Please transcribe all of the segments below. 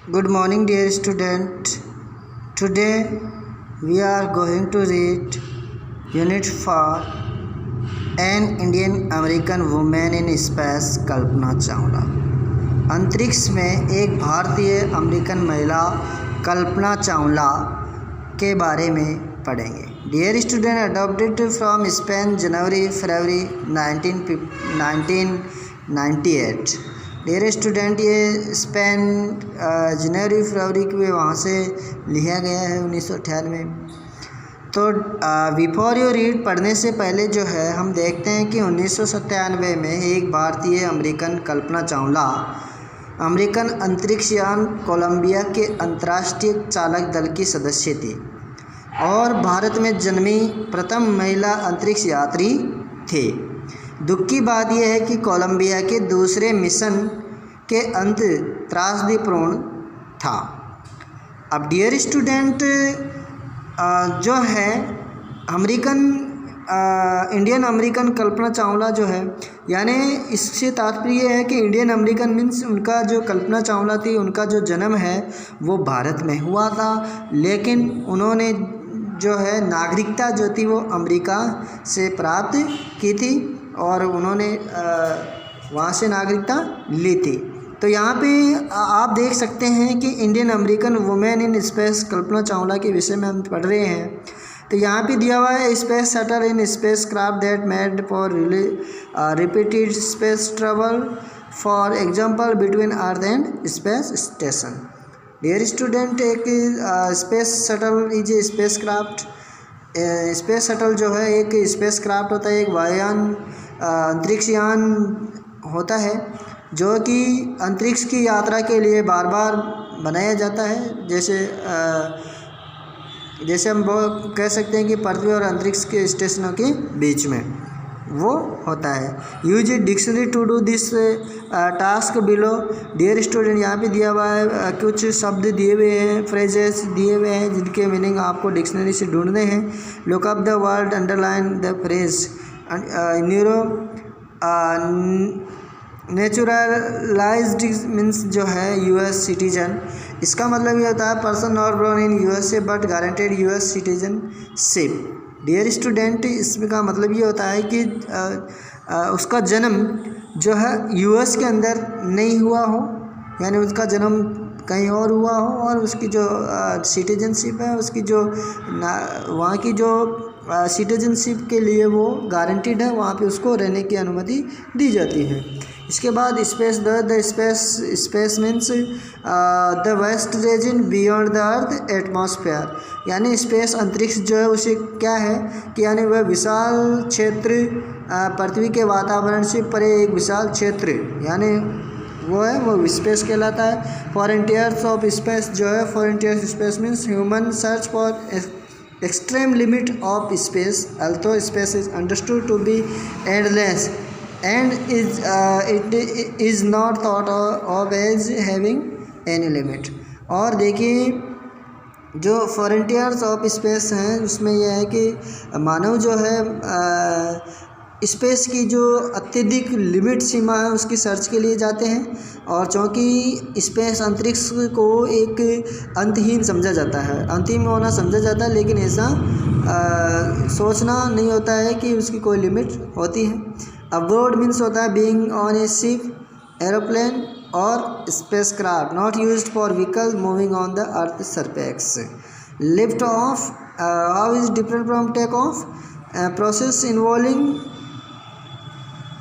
Good morning, dear student. Today we are going to read Unit 4 An Indian American Woman in Space Kalpana Chawla. अंतरिक्ष में एक भारतीय American महिला कल्पना चावला के बारे में पढ़ेंगे। Dear student, adopted from Spain जनवरी-फरवरी 1998। डियर स्टूडेंट, ये स्पेन जनवरी-फरवरी के वहाँ से लिया गया है 1998। तो बिफोर यू रीड, पढ़ने से पहले जो है हम देखते हैं कि 1997 में एक भारतीय अमेरिकन कल्पना चावला अमेरिकन अंतरिक्ष यान कोलंबिया के अंतर्राष्ट्रीय चालक दल की सदस्य थी और भारत में जन्मी प्रथम महिला अंतरिक्ष यात्री थे। दुख की बात यह है कि कोलंबिया के दूसरे मिशन के अंत त्रासदीपूर्ण था। अब डियर स्टूडेंट, जो है इंडियन अमेरिकन कल्पना चावला जो है, यानी इससे तात्पर्य है कि इंडियन अमेरिकन मीन्स उनका जो कल्पना चावला थी उनका जो जन्म है वो भारत में हुआ था, लेकिन उन्होंने जो है नागरिकता जो थी वो अमेरिका से प्राप्त की थी और उन्होंने वहाँ से नागरिकता ली थी। तो यहाँ पे आप देख सकते हैं कि Indian American women in space Kalpana Chawla के विषय में हम पढ़ रहे हैं। तो यहाँ पे दिया हुआ है space shuttle in spacecraft that made for repeated space travel, for example between earth and space station. Dear student, एक space shuttle is a spacecraft. Space shuttle जो है एक स्पेस क्राफ्ट होता है, एक वायुयान अंतरिक्ष यान होता है जो कि अंतरिक्ष की यात्रा के लिए बार बार बनाया जाता है। जैसे हम कह सकते हैं कि पृथ्वी और अंतरिक्ष के स्टेशनों के बीच में वो होता है। Use dictionary to do this task below. Dear student, यहाँ पे दिया हुआ है कुछ शब्द दिए हुए हैं, फ्रेजेस दिए हुए हैं जिनके मीनिंग आपको डिक्शनरी से ढूंढने हैं। Look up the word, underline the phrase. Naturalised means जो है यूएस सिटीजन। इसका मतलब ये होता है person not born in USA but guaranteed US citizenship. Dear student, इसका मतलब ये होता है कि उसका जन्म जो है यूएस के अंदर नहीं हुआ हो, यानी उसका जन्म कहीं और हुआ हो और उसकी जो सिटीजनशिप है, उसकी जो वहाँ की जो सिटीजनशिप के लिए वो गारंटीड है, वहाँ पे उसको रहने की अनुमति दी जाती है। इसके बाद space, the space means the west region beyond the earth atmosphere. यानी स्पेस अंतरिक्ष जो है उसे क्या है कि यानी वह विशाल क्षेत्र, पृथ्वी के वातावरण से परे एक विशाल क्षेत्र, यानी वो स्पेस कहलाता है। फॉरंटियर्स ऑफ स्पेस जो है, frontiers space means human search for extreme limit of space, although space is understood to be endless and it is not thought of as having any limit। और देखिए जो फॉरंटियर्स ऑफ स्पेस हैं उसमें यह है कि मानव जो है स्पेस की जो अत्यधिक लिमिट सीमा है उसकी सर्च के लिए जाते हैं, और चूँकि स्पेस अंतरिक्ष को एक अंतहीन समझा जाता है, अंतिम होना समझा जाता है, लेकिन ऐसा सोचना नहीं होता है कि उसकी कोई लिमिट होती है। अब्रोड मीन्स होता है being on a ship, aeroplane और spacecraft not used for vehicle moving on the earth surface. Lift off how is different from take off, process involving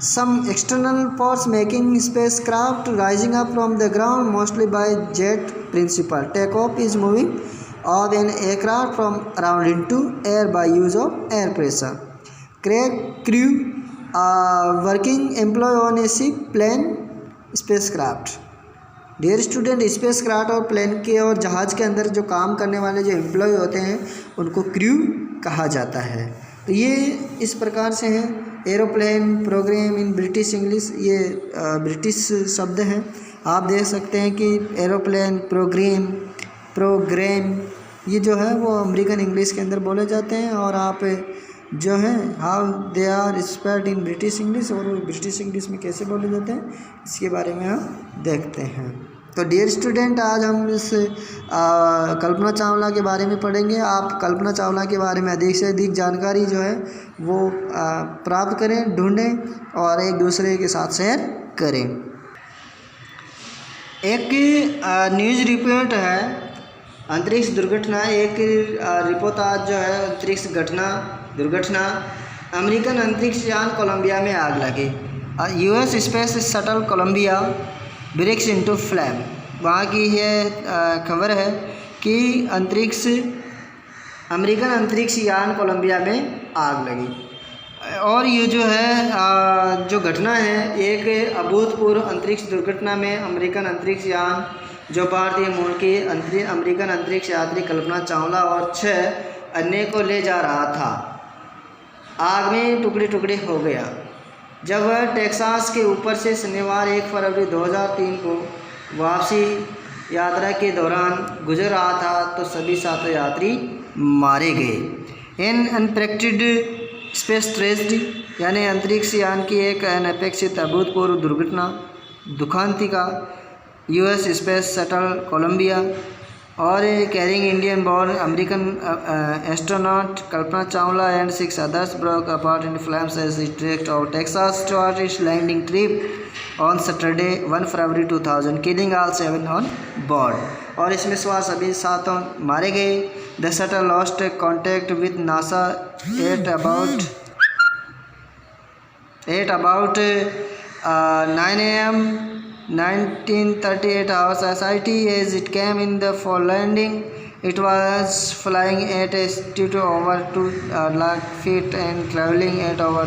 some external force making spacecraft rising up from the ground, mostly by jet principle. Takeoff is moving of an aircraft from ground into air by use of air pressure. Crew working employee on a ship, plane, spacecraft. Dear student, spacecraft और plane के और जहाज़ के अंदर जो काम करने वाले जो एम्प्लॉय होते हैं उनको क्रू कहा जाता है। तो ये इस प्रकार से हैं। Aeroplane, programme in British English, ये ब्रिटिश शब्द हैं। आप देख सकते हैं कि एरोप्लेन, प्रोग्राम ये जो है वो अमेरिकन इंग्लिश के अंदर बोले जाते हैं, और आप जो है how they are spelled in British English, और वो ब्रिटिश इंग्लिश में कैसे बोले जाते हैं इसके बारे में हम देखते हैं। तो डियर स्टूडेंट, आज हम इस कल्पना चावला के बारे में पढ़ेंगे। आप कल्पना चावला के बारे में अधिक से अधिक जानकारी जो है वो प्राप्त करें, ढूंढें और एक दूसरे के साथ शेयर करें। एक न्यूज़ रिपोर्ट है अंतरिक्ष दुर्घटना। एक रिपोर्ट आज जो है अंतरिक्ष दुर्घटना अमेरिकन अंतरिक्ष यान कोलंबिया में आग लगी। US space shuttle Columbia breaks into flame. वहाँ की यह खबर है कि अमेरिकन अंतरिक्ष यान कोलंबिया में आग लगी। और ये जो है जो घटना है एक अभूतपूर्व अंतरिक्ष दुर्घटना में अमेरिकन अंतरिक्ष यान जो भारतीय मूल की अमेरिकन अंतरिक्ष यात्री कल्पना चावला और 6 अन्य को ले जा रहा था, आग में टुकड़े टुकड़े हो गया जब वह टेक्सास के ऊपर से शनिवार 1 फरवरी 2003 को वापसी यात्रा के दौरान गुजर रहा था तो सभी 7 यात्री मारे गए। इन अनप्रेडिक्टेड स्पेस ट्रेजेडी यानी अंतरिक्ष यान की एक अनपेक्षित अभूतपूर्व दुर्घटना दुखांतिका यूएस स्पेस शटल कोलंबिया और carrying Indian born American astronaut Kalpana Chawla and 6 others broke apart in flames as it trekked out Texas toward its landing trip on Saturday 1 February 2000, killing all 7 on board। और इसमें सवार सभी 7 मारे गए। The shuttle lost contact with NASA at about 9 AM 1938 hours SIT as it came in for landing. It was flying at a altitude over 2 lakh feet and traveling at over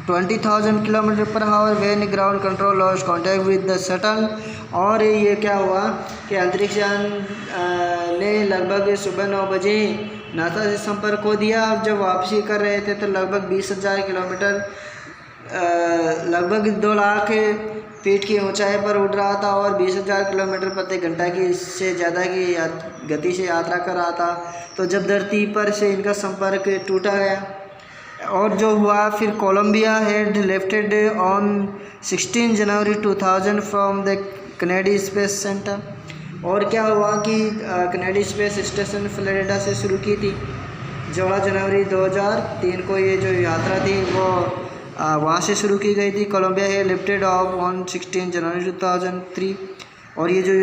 20,000 km/h when ground control lost contact with the shuttle। और ये क्या हुआ कि अंतरिक्ष यान ने लगभग सुबह 9 बजे नासा से संपर्क खो दिया। अब जब वापसी कर रहे थे तो लगभग 20,000 किलोमीटर लगभग 2 लाख फीट की ऊंचाई पर उड़ रहा था और 20,000 किलोमीटर प्रति घंटा की इससे ज़्यादा की गति से यात्रा कर रहा था। तो जब धरती पर से इनका संपर्क टूटा गया और जो हुआ फिर Columbia had lifted on 16 January 2000 from the Kennedy space centre. और क्या हुआ कि कैनेडी स्पेस स्टेशन फ्लोरिडा से शुरू की थी। 16 जनवरी 2003 को ये जो यात्रा थी वो वहाँ से शुरू की गई थी। कोलंबिया है लिफ्टेड ऑफ ऑन 16 जनवरी 2003। और ये जो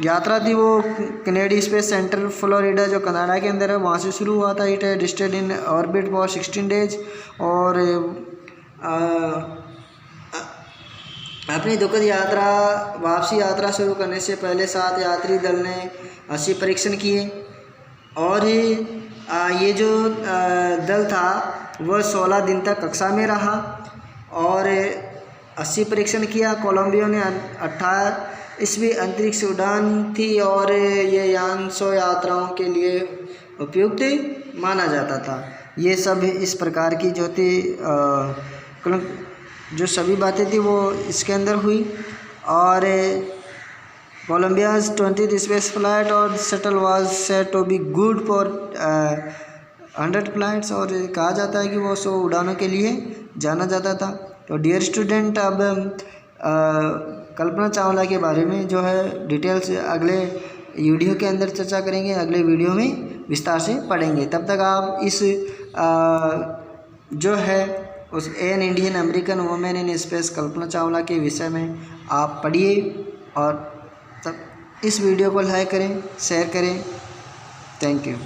यात्रा थी वो कैनेडी स्पेस सेंटर फ्लोरिडा जो कनाडा के अंदर है वहाँ से शुरू हुआ था। It had stayed in orbit for 16 days। और अपनी दुखद वापसी यात्रा शुरू करने से पहले 7 यात्री दल ने 80 परीक्षण किए। और ये जो दल था वह 16 दिन तक कक्षा में रहा और 80 परीक्षण किया। कोलंबिया ने 28वीं अंतरिक्ष उड़ान थी और ये यान 100 यात्राओं के लिए उपयुक्त माना जाता था। ये सब इस प्रकार की जो थी जो सभी बातें थी वो इसके अंदर हुई। और कोलंबिया's 20th स्पेस फ्लाइट और shuttle was set to be good for 100 flights. और कहा जाता है कि वो 100 उड़ानों के लिए जाना जाता था। तो डियर स्टूडेंट, अब कल्पना चावला के बारे में जो है डिटेल्स अगले वीडियो के अंदर चर्चा करेंगे, अगले वीडियो में विस्तार से पढ़ेंगे। तब तक आप इस जो है उस an Indian American women in space Kalpana Chawla के विषय में आप पढ़िए और तब इस वीडियो को लाइक करें, शेयर करें। Thank you.